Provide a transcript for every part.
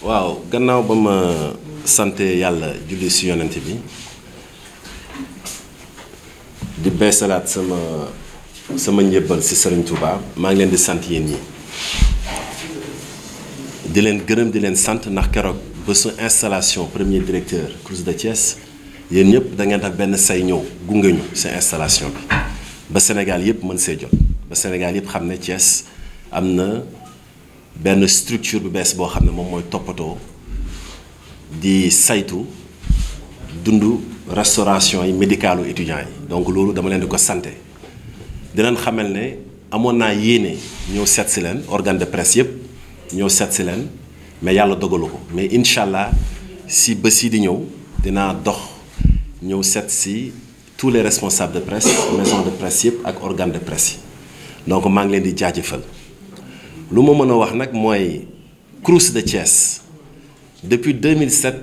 waaw gannaaw ba ma sante yàlla julli si yonent bi di beesalaat sama njëbbal si Serigne Touba maa ngi leen di sant yéen ñi di leen gërëm di leen sant ndax keroog ba su installation premier directeur Crous de Thiès yéen ñëpp da ngeen def benn say ñëw gunge ñu sa installation bi ba Sénégal yëpp mën see jot ba Sénégal yëpp xam ne Thiès am na benn structure bu bees boo xam ne moom mooy toppatoo di saytu dundu restauration yi médicalu étudiants yi donc loolu dama leen di ko santé di leen xamal ne amoon naa yéene ñëw seet si leen organe de presse yëpp ñëw seet si leen mais yàlla dogalu ko mais incha allah si bés yi di ñëw dinaa dox ñëw seet si tous les responsables de presse maison de presse yëpp ak organe de presse yi donc maa ngi leen di jaajëfal. lu ma mën a wax nag mooy Crous de Thiès depuis 2007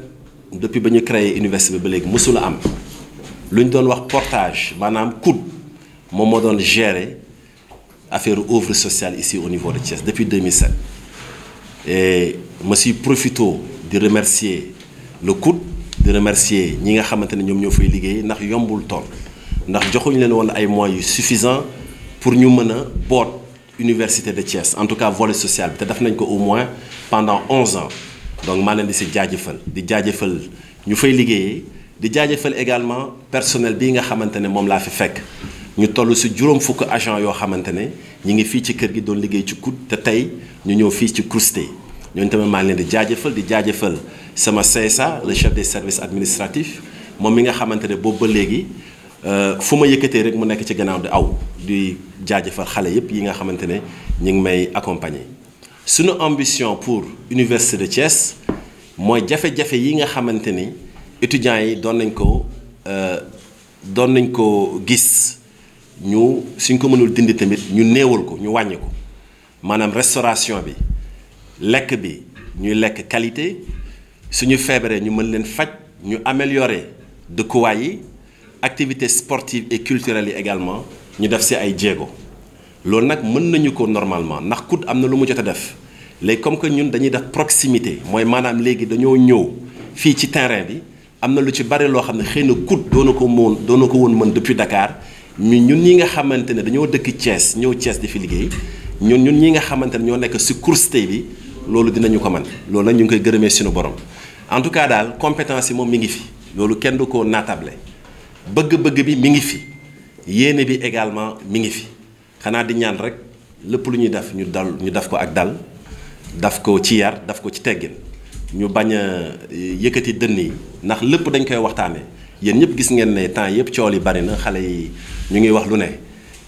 depuis ba ñu créé université bi ba léegi mësula am lu ñu doon wax portage maanaam COUD moom moo doon gérer affaire œuvre sociale ici au niveau de Thiès depuis 2007 et ma si profito di remercier le COUD di remercier ñi nga xamante ne ñoom ñoo fay liggéey ndax yombul tool ndax joxuñu leen woon ay moyens yu suffisants pour ñu mën a boot Université de Thiès en tout cas volet social bi te def nañ ko au moins pendant 11 ans donc maa leen di si jaajëfal di jaajëfal ñu fay liggéeyee di jaajëfal également personnel bii nga xamante ne moom laa fi fekk ñu toll si juróom fukk agent yoo xamante ne ñi ngi fii ci kër gi doon liggéey ci COUD te tey ñu ñëw fii ci Crous tey ñooñu tamit maa ngi leen di jaajëfal sama CSA le chef des services administratifs moom mi nga xamante ne boobu ba léegi fu ma yëkkatee rek mu nekk ci gannaaw di aw di jaajëfal xale yépp yi nga xamante ne ñu ngi may accompagner. suñu ambition pour Université de Thiès mooy jafe-jafe yi nga xamante ni étudiants yi doon nañ ko gis ñu suñ ko mënul dindi tamit ñu néewal ko ñu wàññi ko maanaam restauration bi lekk bi ñuy lekk qualité suñu feebaree ñu mën leen faj ñu améliorer dëkkuwaay yi activités sportives et culturelles yi également ñu def ci ay jéego loolu nag mën nañu ko normalement ndax COUD am na lu mu jot a def léegi comme que ñun dañuy def proximité mooy maanaam léegi dañoo ñëw fii ci terrain bi am na lu ci bari loo xam ne xëy na COUD doona ko woon mën depuis Dakar ñun ñi nga xamante ne dañoo dëkk Thiès ñëw Thiès di fi liggéey ñun ñi nga xamante ne ñoo nekk ci Crous tey bi loolu dinañu ko mën loolu nag ñu ngi koy gërëmee suñu borom en tout cas daal compétence yi moom mi ngi fi loolu kenn du ko naatable bëgg-bëgg bi mi ngi fi yéene bi également mi ngi fi xanaa di ñaan rek lépp lu ñuy def ñu def ko ak dal daf ko ci yar daf ko ci teggin ñu bañ a yëkkati dënn yi ndax lépp dañ koy waxtaane yéen ñëpp gis ngeen ne temps yëpp cool yi bari na xale yi ñu ngi wax lu ne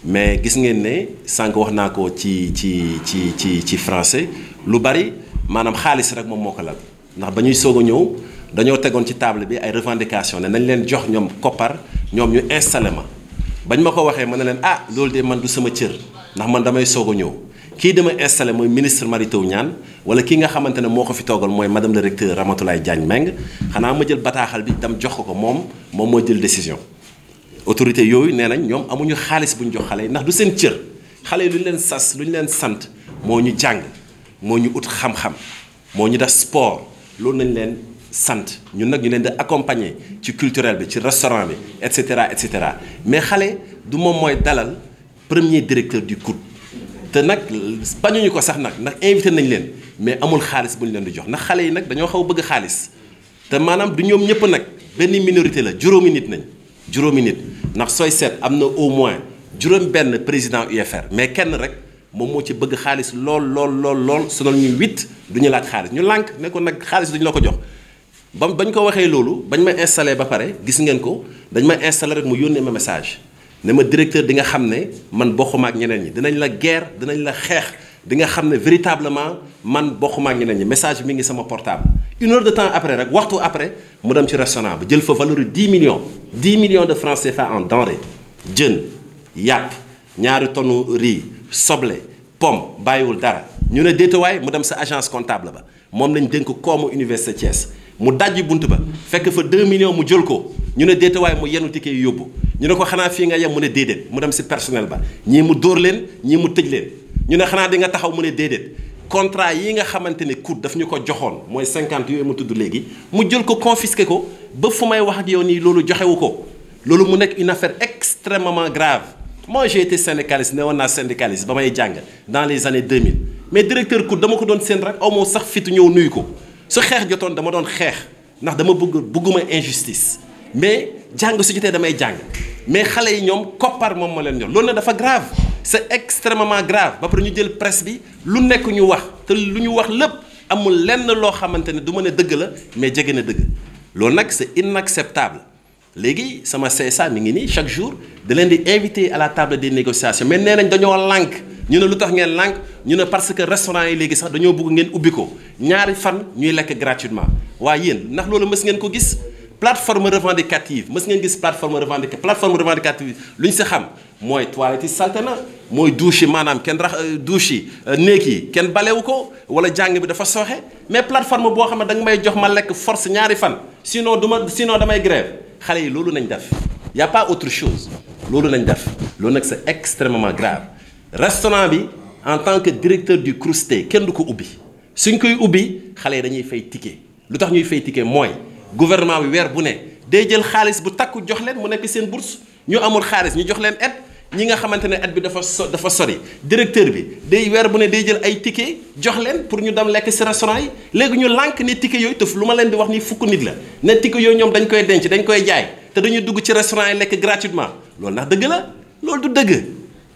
mais gis ngeen ne sànq wax naa ko ci français lu bari maanaam xaalis rek moom moo ko lal ndax ba ñuy soog a ñëw dañoo tegoon ci table bi ay revendication ne nañ leen jox ñoom koppar ñoom ñu installé ma bañ ma ko waxee ma ne leen loolu de man du sama cër ndax man damay soog a ñëw kii dama installé mooy ministre Mary Teuw Niane wala kii nga xamante ne moo ko fi toogal mooy madame le recteur Ramatoulaye Diagne Meng xanaa ma jël bataaxal bi dem jox ko moom moo jël décision autorité yooyu nee nañ ñoom amuñu xaalis bu ñu jox xale yi ndax du seen cër xale yi lu ñu leen sas lu ñu leen sant moo ñu jàng moo ñu ut xam-xam moo ñu def sport loolu nañ leen sant ñun nag ñu leen di accompagner ci culturel bi ci restaurant bi et cetera mais xale du moom mooy dalal premier directeur du COUD te nag bañuñu ko sax nag ndax invité nañ leen mais amul xaalis bu ñu leen di jox ndax xale yi nag dañoo xaw a bëgg xaalis te maanaam du ñoom ñëpp nag benn minorité la juróomi nit ndax sooy seet am na au moins benn président UFR mais kenn rek moom moo ci bëgg xaalis lool su doon ñu 8 du ñu laaj xaalis ñu lànk ne ko nag xaalis duñu la ko jox. bañ ko waxee loolu bañ ma installé ba pare gis ngeen ko dañ ma installé rek mu yónnee ma message ne ma directeur di nga xam ne man bokkuma ak ñeneen ñi dinañ la guerre dinañ la xeex di nga xam ne véritablement man bokkuma ak ñeneen ñi message bi mi ngi sama portable. 1 heure de temps après rek waxtu après mu dem ci restaurant bi jël fa valeur 10 millions de francs CFA en denrée jën yàpp 2 tonnes riz soble pomme bàyyiwul dara ñu ne déetawaay mu dem sa agence comptable ba moom lañ dénk koomu Université Thiès. mu dajji bunt ba fekk fa 2 millions mu jël ko ñu ne déetawaay mu yenu ticket yi yóbbu ñu ne ko xanaa fii nga yem mu ne déedéet mu dem si personnel ba ñii mu dóor leen ñii mu tëj leen ñu ne xanaa di nga taxaw mu ne déedéet contrat yi nga xamante ne COUD daf ñu ko joxoon mooy 50 yooyu ma tudd léegi mu jël ko confisqué ko ba fu may wax ak yow nii loolu joxewu ko loolu mu nekk une affaire extrêmement grave. Moi j'ai été syndicaliste ne woon naa syndicaliste ba may jàng dans les années 2000 mais directeur COUD dama ko doon seen rek aw moo sax fitu ñëw nuyu ko su xeex jotoon dama doon xeex ndax dama bëgguma injustice mais jàng su jotee damay jàng mais xale yi ñoom koppar moom moo leen ñor loolu nag dafa grave c'est extrêmement grave ba pare ñu jël presse bi lu nekk ñu wax te lu ñu wax lépp amul lenn loo xamante ne du mën a dëgg la mais jege na dëgg loolu nag c'est inacceptable léegi sama CSA mi ngi nii chaque jour da leen di inviter à la table des négociations mais nee nañ dañoo lànk ñu ne lu tax ngeen lànk ñu ne parce que restaurant yi léegi sax dañoo bëgg ngeen ubbi ko ñaari fan ñuy lekk gratuitement waaye yéen ndax loolu mës ngeen ko gis plateforme revendicative mës ngeen gis plateforme revendicative lu ñu si xam mooy toilette yi salte na mooy douche yi maanaam kenn rax douche yi néeg yi kenn balewu ko wala jàng bi dafa sooxe mais plateforme boo xam ne da nga may jox ma lekk force ñaari fan sinon damay grève xale yi loolu nañ def y a pas autre chose loolu nañ def loolu nag c'est extrêmement grave restaurant bi en tant que directeur du CROUSTE kenn du ko ubbi suñ koy ubbi xale yi dañuy fay ticket lu tax ñuy fay ticket mooy gouvernement bi weer bu ne day jël xaalis bu takku jox leen mu nekk seen bourse ñu amul xaalis ñu jox leen aide ñi nga xamante ne aide bi dafa sori directeur bi day weer bu ne day jël ay ticket jox leen pour ñu dem lekk ci restaurant yi léegi ñu lànk ne ticket yooyu te lu ma leen di wax ni fukk nit la ne ticket yooyu ñoom dañ koy denc dañ koy jaay te dañuy dugg ci restaurant yi lekk gratuitement loolu ndax dëgg la loolu du dëgg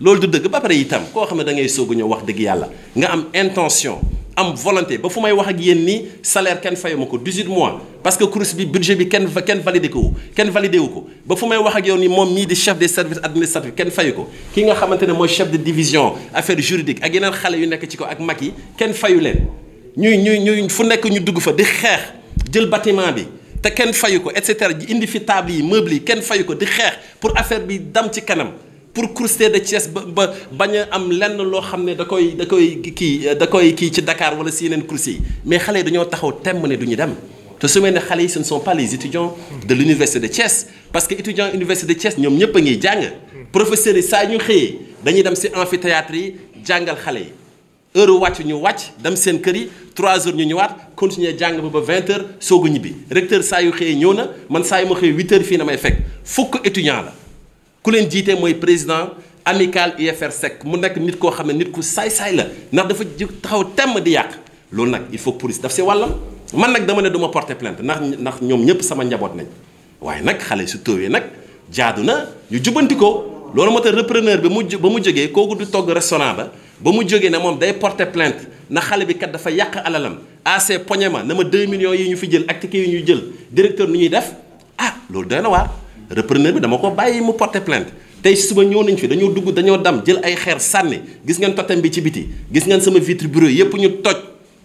loolu du dëgg ba pare itam koo xam ne da ngay soog a ñëw wax dëgg yàlla nga am intention am volonté ba fu may wax ak yéen nii salaire kenn fayu ma ko 18 mois parce que CROUS bi budget bi kenn validé wu ko ba fu may wax ak yow nii moom mii di chef des services administratifs kenn fayu ko ki nga xamante ne mooy chef de division affaires juridiques ak yeneen xale yu nekk ci ko ak mag yi kenn fayu leen ñuy fu nekk ñu dugg fa di xeex jël bâtiment bi te kenn fayu ko et cetera indi fi table yi meubles yi kenn fayu ko di xeex pour affaire bi dam ci kanam pour CROUSTE de Thiès ba bañ a am lenn loo xam ne da koy kii ci Dakar wala si yeneen CROUS yi mais xale yi dañoo taxaw temm ne du ñu dem te su mel ne xale yi ce ne sont pas les étudiants de l'université de Thiès parce que étudiants université de Thiès ñoom ñëpp a ngi jàng professeurs yi saa ñu xëyee dañuy dem si amphithéâtre yi jàngal xale yi heure wàcc ñu wàcc dem seen kër yi 3 heures ñu ñëwaat continuer jàng ba 20 heures soog a ñibbi recteur saa yu xëyee ñëw na man saa yu ma xëyee 8 heures fii na may fekk fukk étudiant la ku leen jiite mooy président amical UFR Seck mu nekk nit koo xam ne nit ku saay-saay la ndax dafa taxaw temm di yàq loolu nag il faut police daf see wàllam man nag dama ne du ma porter plainte ndax ñoom ñëpp sama njaboot nañ waaye nag xale su tëwee nag jaadu na ñu jubanti ko loolu moo tax repreneur bi ba mu jógee kooku du togg restaurant ba mu jógee ne moom day porter plainte na xale bi kat dafa yàq alalam assez poñe ma na ma 2 millions yi ñu fi jël ak ticket yi ñu jël directeur nu ñuy def ah loolu doy na waar repreneur bi dama ko bàyyi mu porter plainte tey suba ñëw nañ fi dañoo dam jël ay xeer sànni gis ngeen totem bi ci biti gis ngeen sama vitre bureau yépp ñu toj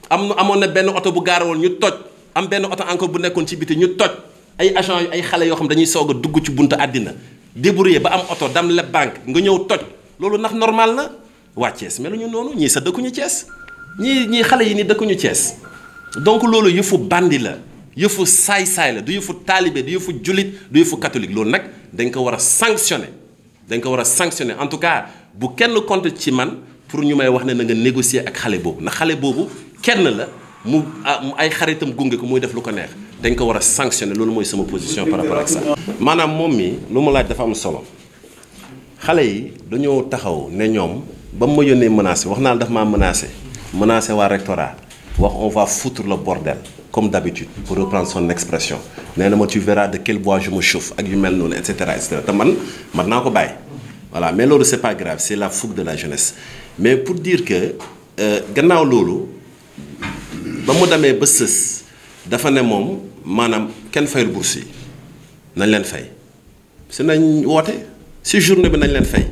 amoon na benn oto bu gaarawoon ñu toj am benn oto encore bu nekkoon ci biti ñu toj ay agent ay xale yoo xam dañuy soog a dugg ci buntu àddina débrouiller ba am oto dam leb banque nga ñëw toj loolu ndax normal na waa Thiès melu ñu noonu ñii sa dëkkuñu Thiès ñii xale yi ni dëkkuñu Thiès donc loolu yëfu bandi la yëfu saay-saay la du yëfu taalibe du yëfu jullit du yëfu catholique loolu nag dañ ko war a sanctionner en tout cas bu kenn compte ci man pour ñu may wax ne na nga négocier ak xale boobu ndax xale boobu kenn la mu ay xaritam gunge ko muy def lu ko neex dañ ko war a sanctionner loolu mooy sama position par rapport ak ça. maanaam moom mi lu ma laaj dafa am solo xale yi dañoo taxaw ne ñoom ba mu ma yónnee menacé wax naa la dafa maa menacé waa rectorat wax on va foutre le bordel comme d'habitude pour reprendre son expression nee na ma tu verras de quel bois je me chauffe ak yu mel noonu et cetera te man naa ko bàyyi voilà mais loolu c'est pas grave c'est la fougue de la jeunesse mais pour dire que gannaaw loolu ba mu demee ba sës dafa ne moom maanaam kenn fayul bourse yi nañ leen fay si nañ woote si journée bi nañ leen fay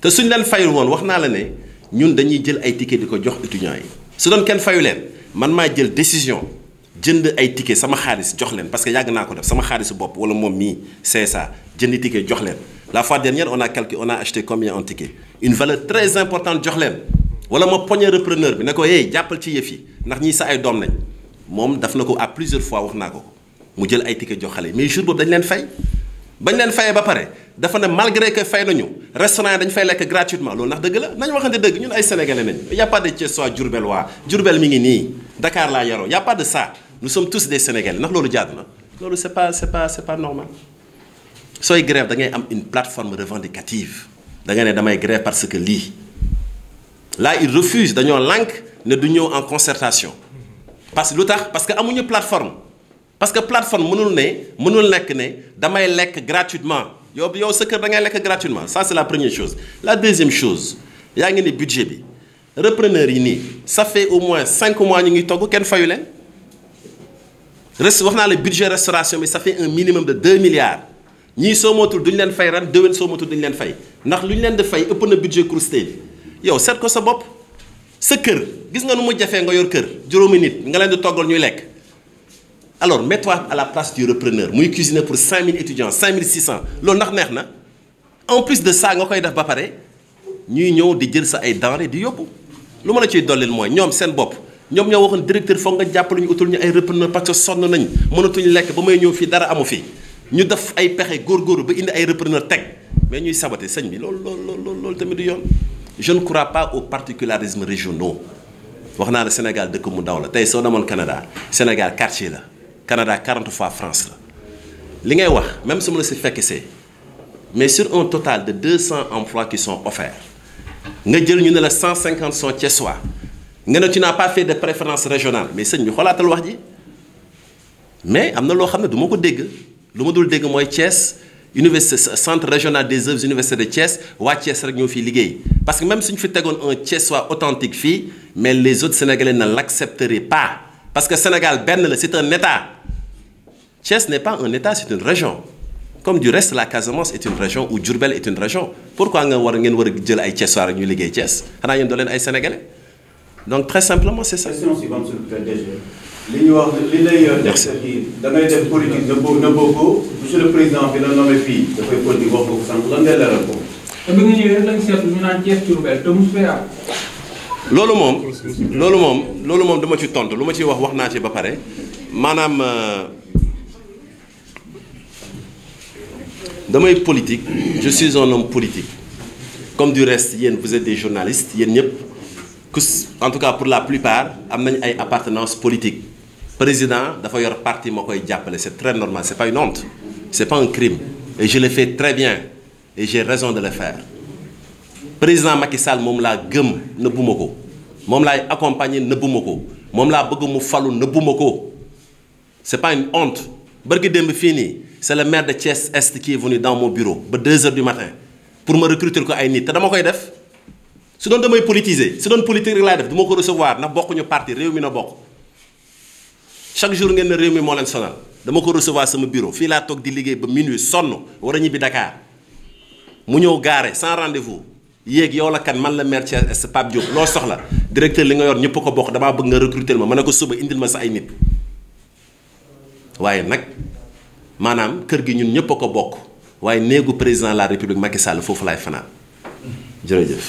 te suñ leen fayul woon wax naa la ne ñun dañuy jël ay ticket di ko jox étudiants yi su doon kenn fayu leen man maa jël décision jënd ay ticket sama xaalis jox leen parce que yàgg naa ko def sama xaalisu bopp wala moom mii CSA jëndi ticket jox leen la fois dernière on a acheté combien en ticket une valeur très importante jox leen wala ma poñe repreneur bi ne ko hey jàppal ci yëf yi ndax ñii sa ay doom nañ moom daf na ko à plusieurs fois wax naa ko mu jël ay ticket jox xale mais jour boobu dañ leen fay bañ leen fayee ba pare dafa ne malgré que fay nañu restaurant yi dañ fay lekk gratuitement loolu ndax dëgg la nañ waxante dëgg ñun ay sénégalais nañ y a pas de Thiessois Diourbel waa Diourbel mi ngi nii Dakar laa yaroo y a pas de ça nous sommes tous des sénégalais ndax loolu jaadu na loolu c'est pas normal sooy grève da ngay am une plateforme revendicative da ngay ne damay grève parce que lii là ils refusent dañoo lànk ne du ñëw en concertation parce que lu tax parce que amuñu plateforme parce que plateforme mënul nekk ne damay lekk gratuitement yow sa kër da ngay lekk gratuitement ça c'est la première chose. La deuxième chose yaa ngi ne budget bi repreneurs yi nii ça fait au moins 5 mois ñu ngi togg kenn fayu leen wax naa la budget restauration bi ça fait un minimum de 2 milliards ñii soo mootul duñu leen fay ren déwén soo mootul duñu leen fay ndax lu ñu leen di fay ëpp na budget CROUSTEL bi yow seet ko sa bopp sa kër gis nga nu mu jafee nga yor kër juróomi nit nga leen di toggal ñuy lekk. Alors mets-toi à la place du repreneur muy cuisiner pour 5000 étudiants 5600 loolu ndax neex na en plus de ça nga koy def ba pare ñuy ñëw di jël sa ay denrées di yóbbu lu ma la ciy dollil mooy ñoom seen bopp ñoom ñoo waxoon directeur foog nga jàppale ñu utul ñu ay repreneur parce que sonn nañ mënatuñu lekk ba may ñëw fii dara amu fi ñu def ay pexe góorgóorlu ba indi ay repreneur teg mais ñuy saboter sëñ bi loolu tamit du yoon. Je ne crois pas aux particularismes régionaux wax naa ne Sénégal dëkk mu ndaw la tey soo demoon Canada Sénégal quartier la. Canada 40 fois France la li ngay wax même su ma la si fekk see mais sur un total de 200 emplois qui sont offerts nga jël ñu ne la 150 sont Thiessois nga ne tu n'as pas fait de préférence régionale mais sëñ bi xoolaatal wax ji mais am na loo xam ne du ma ko dégg lu ma dul dégg mooy Thiès université centre régional des œuvres université de Thiès waa Thiès rek ñoo fiy liggéey parce que même suñu fi tegoon un Thiessois authentique fii mais les autres Sénégalais ne l'accepteraient pas parce que Sénégal benn la c'est un État. Thiès n'est pas un État, c'est une région. Comme du reste, la Casamance est une région ou Diourbel est une région. Pourquoi ngeen war a jël ay Thiessois rek ñuy liggéey Thiès xanaa yéen doo leen ay Sénégalais donc très simplement c'est ça. Question suivante s'il vous plaît DG. li ñu wax li lay def da ngay def politique ne bokkoo monsieur le président bi la nommé fii dafay politique wax ko sànq lan ngay leeral ko. te bi nga ñëwee rek lañ seetlu ñu naan Thiès Diourbel te mosu fee am. loolu moom dama ci tontu lu ma ciy wax naa ci ba pare maanaam. damay politique je suis un homme politique comme du reste yéen vous êtes des journalistes yéen ñëpp en tout cas pour la plupart am nañ ay appartenance politique président dafa yor parti moo koy jàppale c'est très normal c'est pas une honte c'est pas un crime et je le fais très bien et j'ai raison de le faire président Macky Sall moom laa gëm nëbbuma ko moom laay accompagner nëbbuma ko moom laa bëgg mu falu nëbbuma ko c'est pas une honte barki démb fii nii c'est le maire de Thiès Est qui est venu dans mon bureau ba 2 heures du matin pour me recruter ko ay nit te dama koy def su doon damay politiser su doon politique rek laay def du ma ko recevoir ndax bokkuñu parti réew mi na bokk chaque jour ngeen ne réew mi moo leen sonal dama ko recevoir sama bureau fii laa toog di liggéey ba minuit sonn war a ñibbi Dakar mu ñëw gaare sans rendez-vous yéeg yow la kan man la maire Thiès Est Pape Diop loo soxla directeur li nga yor ñëpp ko bokk damaa bëgg nga recruter ma ne ko suba indil ma sa ay nit waaye nag. maanaam kër gi ñun ñëpp a ko bokk waaye néegu président de la république Macky Sall foofu laay fanaan jërëjëf.